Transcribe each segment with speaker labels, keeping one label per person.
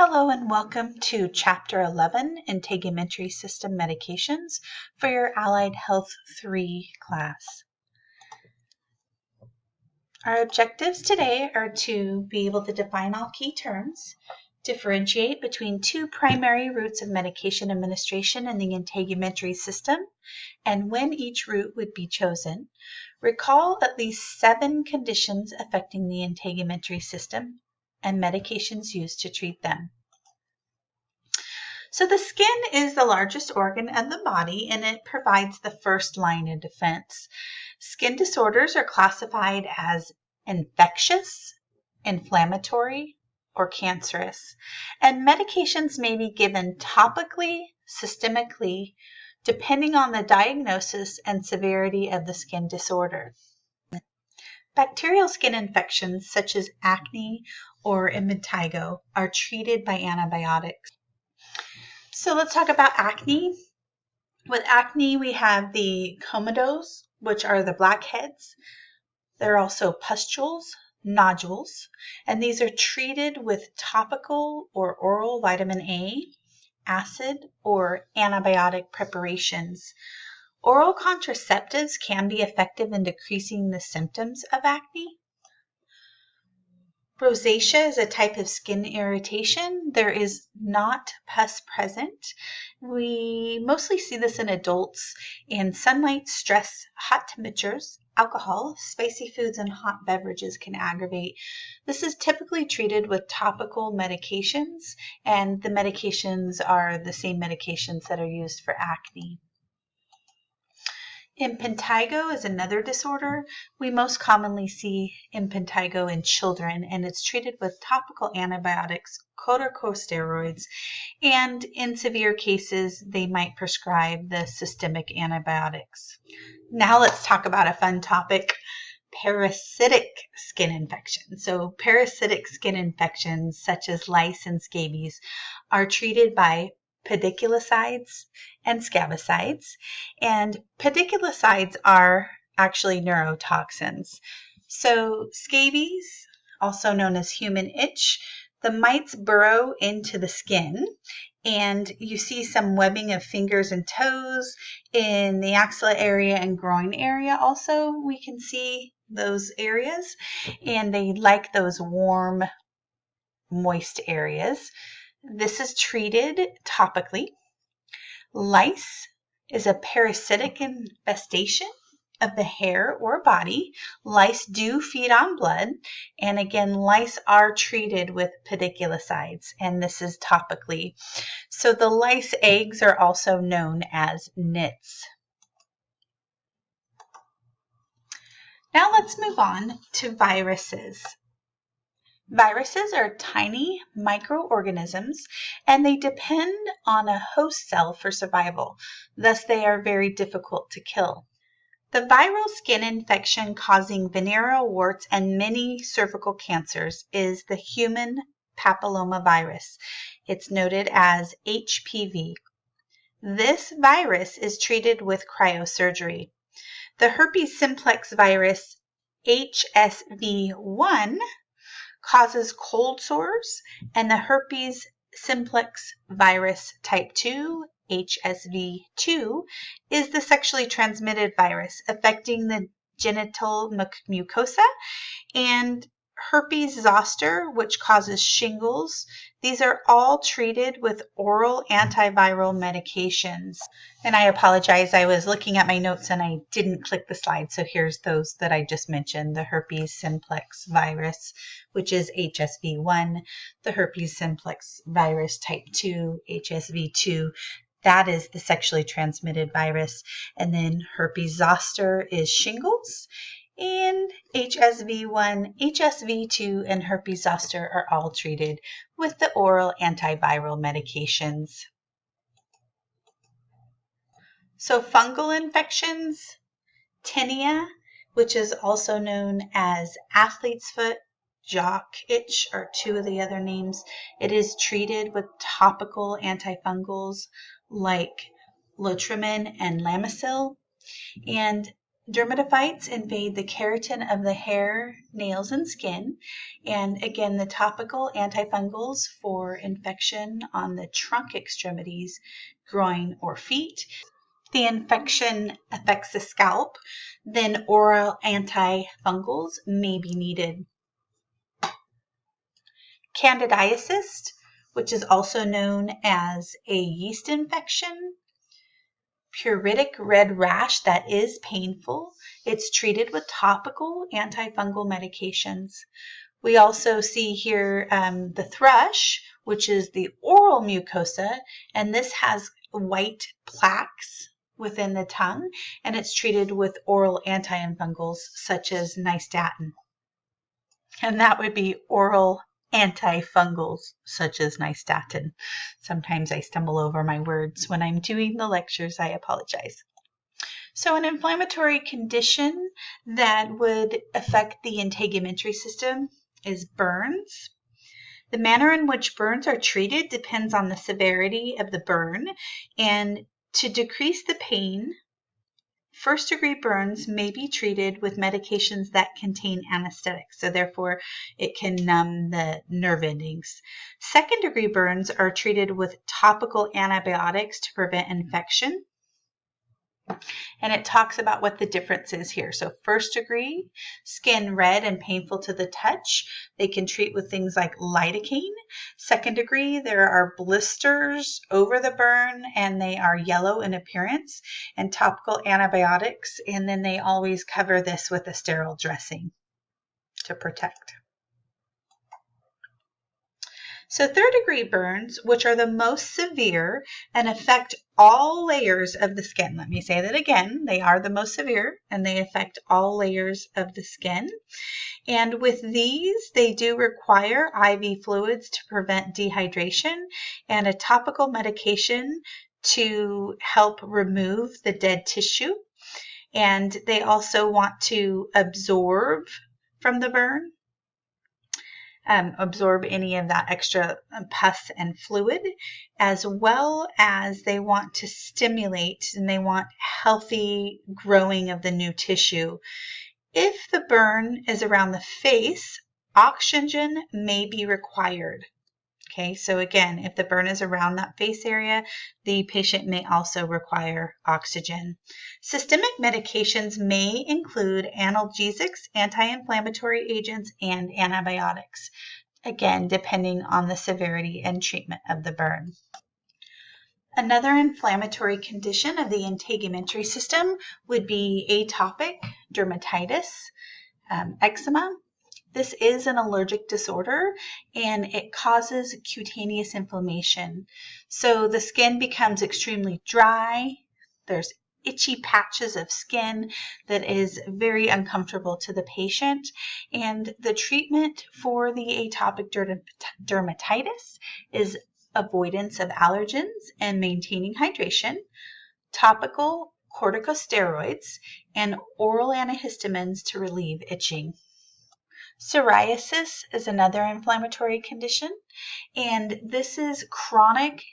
Speaker 1: Hello and welcome to Chapter 11, Integumentary System Medications for your Allied Health 3 class. Our objectives today are to be able to define all key terms, differentiate between two primary routes of medication administration in the integumentary system, and when each route would be chosen, recall at least 7 conditions affecting the integumentary system and medications used to treat them. So the skin is the largest organ of the body and it provides the first line of defense. Skin disorders are classified as infectious, inflammatory, or cancerous, and medications may be given topically, systemically, depending on the diagnosis and severity of the skin disorder. Bacterial skin infections such as acne or impetigo are treated by antibiotics. So let's talk about acne. With acne, we have the comedones, which are the blackheads. There are also pustules, nodules, and these are treated with topical or oral vitamin A, acid, or antibiotic preparations. Oral contraceptives can be effective in decreasing the symptoms of acne. Rosacea is a type of skin irritation. There is not pus present. We mostly see this in adults, and sunlight, stress, hot temperatures, alcohol, spicy foods, and hot beverages can aggravate. This is typically treated with topical medications, and the medications are the same medications that are used for acne. Impetigo is another disorder. We most commonly see impetigo in children, and it's treated with topical antibiotics, corticosteroids, and in severe cases, they might prescribe the systemic antibiotics. Now let's talk about a fun topic, parasitic skin infections. So parasitic skin infections such as lice and scabies are treated by pediculicides and scabicides, and pediculicides are actually neurotoxins. So scabies, also known as human itch, the mites burrow into the skin, and you see some webbing of fingers and toes in the axilla area and groin area. Also, we can see those areas, and they like those warm, moist areas. This is treated topically. Lice is a parasitic infestation of the hair or body. Lice do feed on blood, and again, lice are treated with pediculicides, and this is topically. So the lice eggs are also known as nits. Now let's move on to viruses. Viruses are tiny microorganisms, and they depend on a host cell for survival. Thus, they are very difficult to kill. The viral skin infection causing venereal warts and many cervical cancers is the human papillomavirus. It's noted as HPV. This virus is treated with cryosurgery. The herpes simplex virus, HSV1, causes cold sores, and the herpes simplex virus type 2, HSV2, is the sexually transmitted virus affecting the genital mucosa, and herpes zoster, which causes shingles. These are all treated with oral antiviral medications. And I apologize, I was looking at my notes and I didn't click the slide, so here's those that I just mentioned. The herpes simplex virus, which is HSV1, the herpes simplex virus type 2, HSV2, that is the sexually transmitted virus. And then herpes zoster is shingles. And HSV1, HSV2, and herpes zoster are all treated with the oral antiviral medications. So fungal infections, tinea, which is also known as athlete's foot, jock itch are two of the other names. It is treated with topical antifungals like Lotrimin and Lamisil. And Dermatophytes invade the keratin of the hair, nails, and skin. And again, the topical antifungals for infection on the trunk extremities, groin, or feet. The infection affects the scalp, then oral antifungals may be needed. Candidiasis, which is also known as a yeast infection, pruritic red rash that is painful. It's treated with topical antifungal medications. We also see here the thrush, which is the oral mucosa, and this has white plaques within the tongue, and it's treated with oral antifungals such as nystatin. And that would be oral antifungals such as nystatin. Sometimes I stumble over my words when I'm doing the lectures. I apologize. So an inflammatory condition that would affect the integumentary system is burns. The manner in which burns are treated depends on the severity of the burn, and to decrease the pain, first-degree burns may be treated with medications that contain anesthetics, so therefore it can numb the nerve endings. Second-degree burns are treated with topical antibiotics to prevent infection. And it talks about what the difference is here. So first degree, skin red and painful to the touch. They can treat with things like lidocaine. Second degree, there are blisters over the burn and they are yellow in appearance, and topical antibiotics. And then they always cover this with a sterile dressing to protect. So third-degree burns, which are the most severe and affect all layers of the skin. Let me say that again. They are the most severe and they affect all layers of the skin. And with these, they do require IV fluids to prevent dehydration and a topical medication to help remove the dead tissue. And they also want to absorb from the burn. Absorb any of that extra pus and fluid, as well as they want to stimulate and they want healthy growing of the new tissue. If the burn is around the face, oxygen may be required. Okay, so again, if the burn is around that face area, the patient may also require oxygen. Systemic medications may include analgesics, anti-inflammatory agents, and antibiotics, again, depending on the severity and treatment of the burn. Another inflammatory condition of the integumentary system would be atopic dermatitis, eczema. This is an allergic disorder and it causes cutaneous inflammation. So the skin becomes extremely dry. There's itchy patches of skin that is very uncomfortable to the patient. And the treatment for the atopic dermatitis is avoidance of allergens and maintaining hydration, topical corticosteroids, and oral antihistamines to relieve itching. Psoriasis is another inflammatory condition, and this is chronic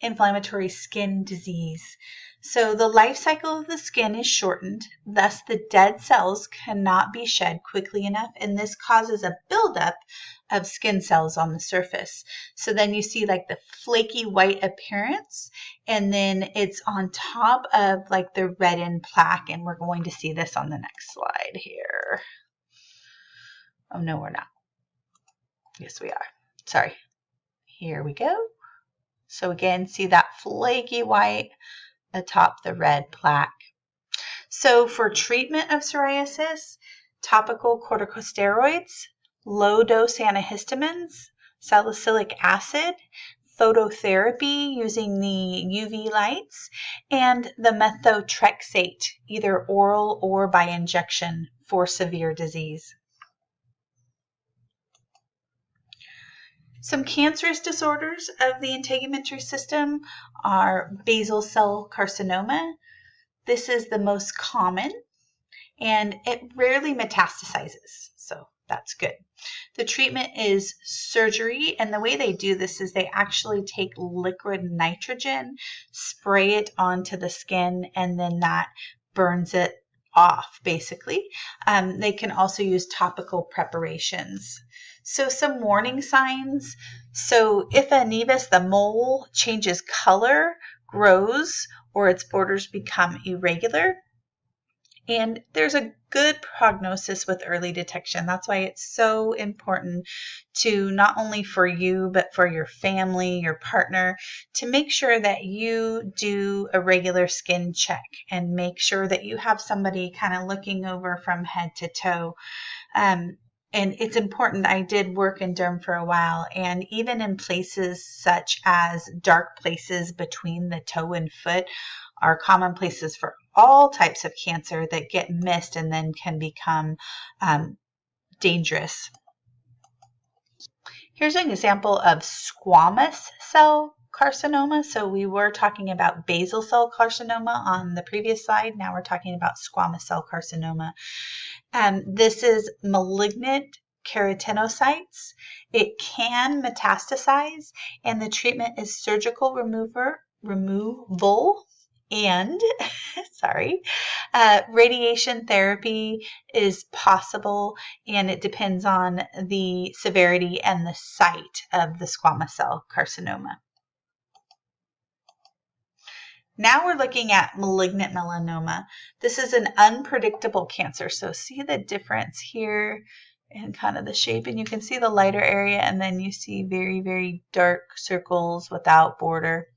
Speaker 1: inflammatory skin disease. So the life cycle of the skin is shortened, thus the dead cells cannot be shed quickly enough, and this causes a buildup of skin cells on the surface. So then you see like the flaky white appearance, and then it's on top of like the reddened plaque, and we're going to see this on the next slide here. Oh, no, we're not. Yes, we are. Sorry. Here we go. So again, see that flaky white atop the red plaque. So for treatment of psoriasis, topical corticosteroids, low-dose antihistamines, salicylic acid, phototherapy using the UV lights, and the methotrexate, either oral or by injection for severe disease. Some cancerous disorders of the integumentary system are basal cell carcinoma. This is the most common, and it rarely metastasizes, so that's good. The treatment is surgery, and the way they do this is they actually take liquid nitrogen, spray it onto the skin, and then that burns it off, basically. They can also use topical preparations. So some warning signs. So if a nevus, the mole, changes color, grows, or its borders become irregular, and there's a good prognosis with early detection. That's why it's so important to not only for you, but for your family, your partner, to make sure that you do a regular skin check and make sure that you have somebody kind of looking over from head to toe. And it's important. I did work in derm for a while, and even in places such as dark places between the toe and foot are common places for all types of cancer that get missed and then can become dangerous. Here's an example of squamous cell carcinoma. So we were talking about basal cell carcinoma on the previous slide. Now we're talking about squamous cell carcinoma. This is malignant keratinocytes. It can metastasize, and the treatment is surgical removal and radiation therapy is possible, and it depends on the severity and the site of the squamous cell carcinoma. Now we're looking at malignant melanoma. This is an unpredictable cancer. So see the difference here in kind of the shape, and you can see the lighter area, and then you see very, very dark circles without border.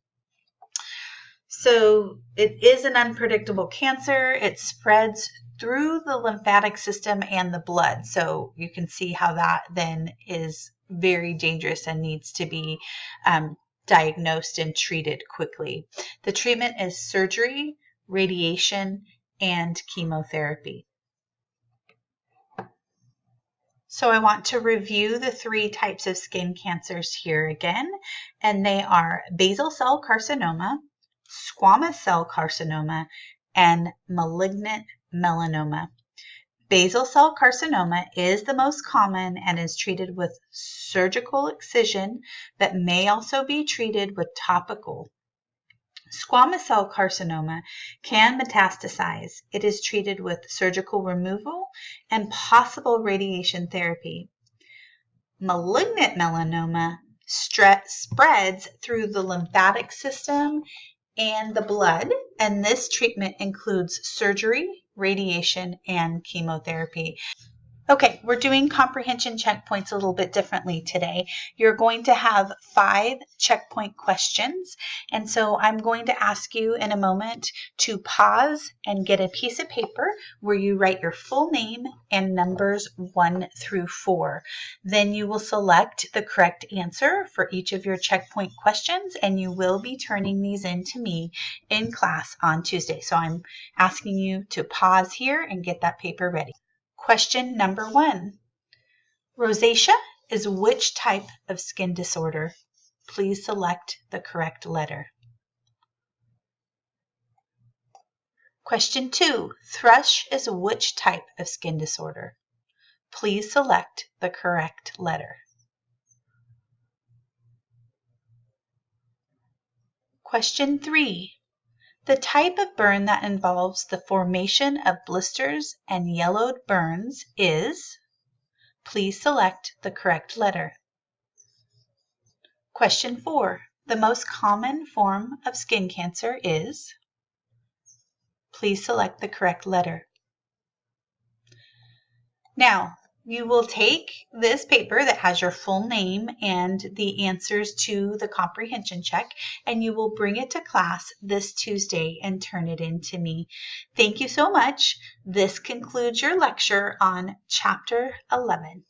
Speaker 1: So it is an unpredictable cancer. It spreads through the lymphatic system and the blood. So you can see how that then is very dangerous and needs to be diagnosed and treated quickly. The treatment is surgery, radiation, and chemotherapy. So I want to review the 3 types of skin cancers here again, and they are basal cell carcinoma, squamous cell carcinoma, and malignant melanoma. Basal cell carcinoma is the most common and is treated with surgical excision that may also be treated with topical. Squamous cell carcinoma can metastasize. It is treated with surgical removal and possible radiation therapy. Malignant melanoma spreads through the lymphatic system and the blood, and this treatment includes surgery, radiation, and chemotherapy. Okay, we're doing comprehension checkpoints a little bit differently today. You're going to have 5 checkpoint questions, and so I'm going to ask you in a moment to pause and get a piece of paper where you write your full name and numbers 1 through 4. Then you will select the correct answer for each of your checkpoint questions, and you will be turning these in to me in class on Tuesday. So I'm asking you to pause here and get that paper ready. Question number 1. Rosacea is which type of skin disorder? Please select the correct letter. Question 2. Thrush is which type of skin disorder? Please select the correct letter. Question 3. The type of burn that involves the formation of blisters and yellowed burns is? Please select the correct letter. Question 4. The most common form of skin cancer is? Please select the correct letter. Now, you will take this paper that has your full name and the answers to the comprehension check, and you will bring it to class this Tuesday and turn it in to me. Thank you so much. This concludes your lecture on Chapter 11.